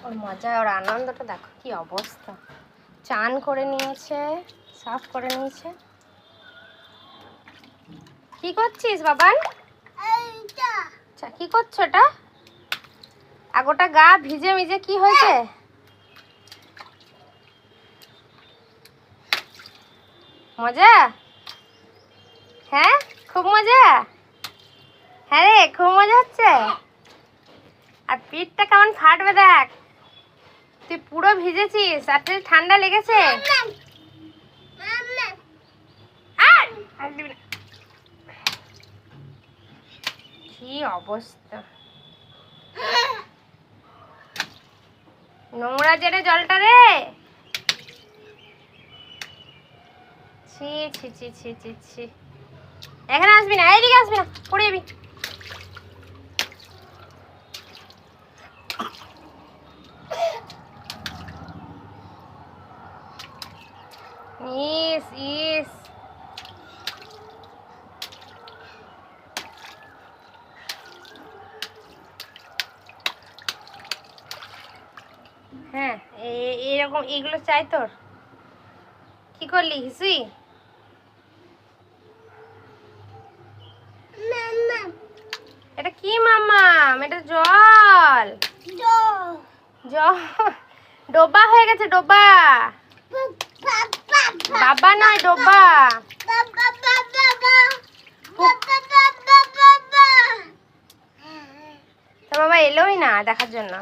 ওর মজা, ওর আনন্দটা দেখো কি অবস্থা। চান করে নিয়েছে, সাফ করে নিয়েছে। কি করছিস বাবান? কি করছো এটা? আগোটা গা ভিজে ভিজে কি হয়েছে? মজা? হ্যাঁ খুব মজা। হ্যাঁ রে খুব মজা হচ্ছে। আর পিঠটা কেমন ফাটবে দেখ। তুই পুরো ভিজেছিস আর তুই ঠান্ডা লেগেছে। কি অবস্থা, নোংরা জেনে জলটা রে। ছি ছি ছি ছি ছি ছি। এখানে আসবি না, এইদিকে আসবি না, পড়ে যাবি। ইস ইস, হ্যাঁ এরকম এগুলো চাই তোর। কি করলি হিসুই? এটা কি মাম্মাম? এটা জল, জল ডোবা হয়ে গেছে, ডোবা। বাবা নয় ডোবা। তো বাবা এলোই না দেখার জন্য।